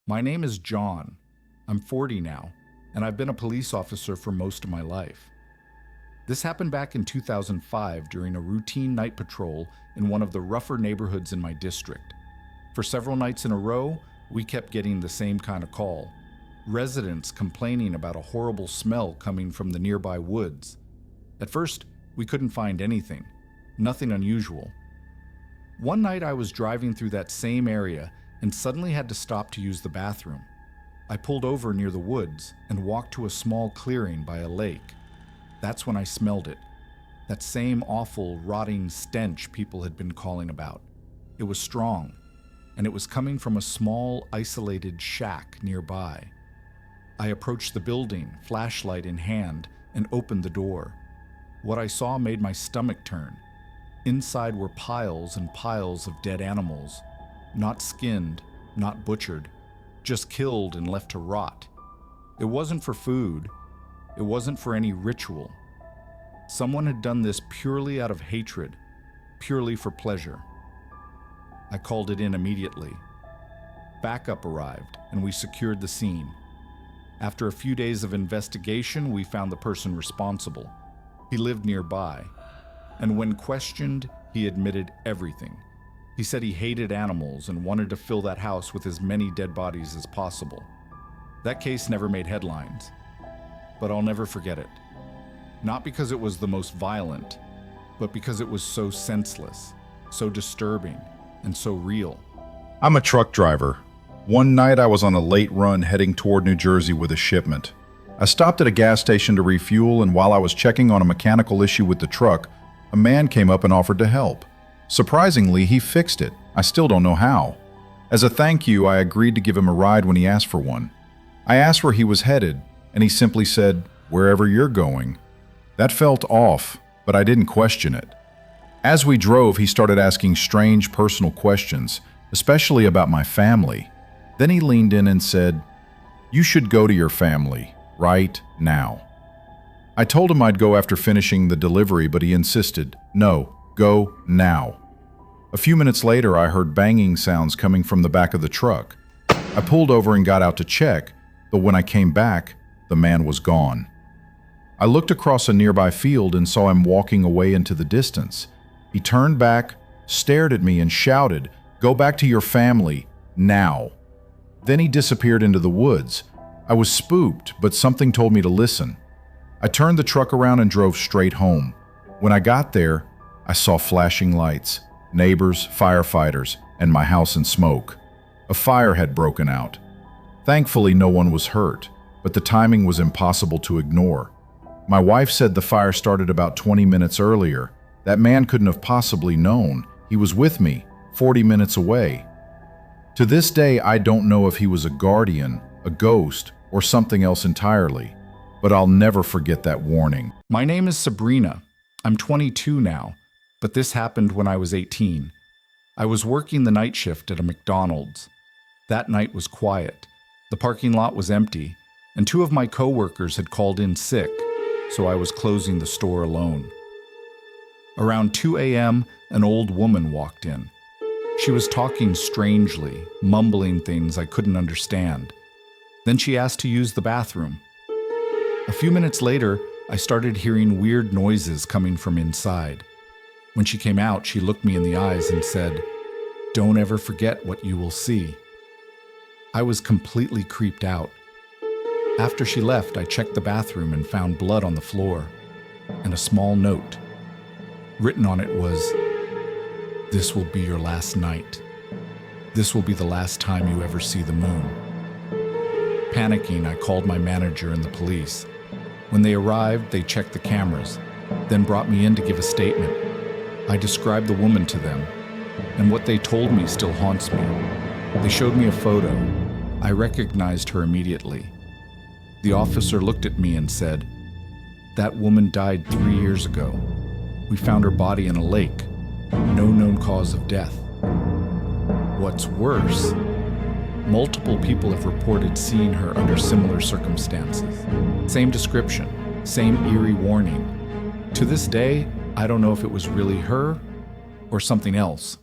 My name is John. I'm 40 now, and I've been a police officer for most of my life. This happened back in 2005 during a routine night patrol in one of the rougher neighborhoods in my district. For several nights in a row, we kept getting the same kind of call. Residents complaining about a horrible smell coming from the nearby woods. At first, we couldn't find anything, nothing unusual. One night I was driving through that same area and suddenly had to stop to use the bathroom. I pulled over near the woods and walked to a small clearing by a lake. That's when I smelled it. That same awful, rotting stench people had been calling about. It was strong, and it was coming from a small, isolated shack nearby. I approached the building, flashlight in hand, and opened the door. What I saw made my stomach turn. Inside were piles and piles of dead animals. Not skinned, not butchered, just killed and left to rot. It wasn't for food. It wasn't for any ritual. Someone had done this purely out of hatred, purely for pleasure. I called it in immediately. Backup arrived, and we secured the scene. After a few days of investigation, we found the person responsible. He lived nearby, and when questioned, he admitted everything. He said he hated animals and wanted to fill that house with as many dead bodies as possible. That case never made headlines, but I'll never forget it. Not because it was the most violent, but because it was so senseless, so disturbing, and so real. I'm a truck driver. One night I was on a late run heading toward New Jersey with a shipment. I stopped at a gas station to refuel, and while I was checking on a mechanical issue with the truck, a man came up and offered to help. Surprisingly, he fixed it. I still don't know how. As a thank you, I agreed to give him a ride when he asked for one. I asked where he was headed, and he simply said, "Wherever you're going." That felt off, but I didn't question it. As we drove, he started asking strange personal questions, especially about my family. Then he leaned in and said, "You should go to your family, right now." I told him I'd go after finishing the delivery, but he insisted, "No, go now." A few minutes later, I heard banging sounds coming from the back of the truck. I pulled over and got out to check, but when I came back, the man was gone. I looked across a nearby field and saw him walking away into the distance. He turned back, stared at me, and shouted, "Go back to your family, now." Then he disappeared into the woods. I was spooked, but something told me to listen. I turned the truck around and drove straight home. When I got there, I saw flashing lights, neighbors, firefighters, and my house in smoke. A fire had broken out. Thankfully, no one was hurt, but the timing was impossible to ignore. My wife said the fire started about 20 minutes earlier. That man couldn't have possibly known. He was with me, 40 minutes away. To this day, I don't know if he was a guardian, a ghost, or something else entirely, but I'll never forget that warning. My name is Sabrina. I'm 22 now, but this happened when I was 18. I was working the night shift at a McDonald's. That night was quiet. The parking lot was empty, and two of my coworkers had called in sick, so I was closing the store alone. Around 2 a.m., an old woman walked in. She was talking strangely, mumbling things I couldn't understand. Then she asked to use the bathroom. A few minutes later, I started hearing weird noises coming from inside. When she came out, she looked me in the eyes and said, "Don't ever forget what you will see." I was completely creeped out. After she left, I checked the bathroom and found blood on the floor and a small note. Written on it was, "This will be your last night. This will be the last time you ever see the moon." Panicking, I called my manager and the police. When they arrived, they checked the cameras, then brought me in to give a statement. I described the woman to them, and what they told me still haunts me. They showed me a photo. I recognized her immediately. The officer looked at me and said, "That woman died 3 years ago. We found her body in a lake. No known cause of death." What's worse, multiple people have reported seeing her under similar circumstances. Same description, same eerie warning. To this day, I don't know if it was really her or something else.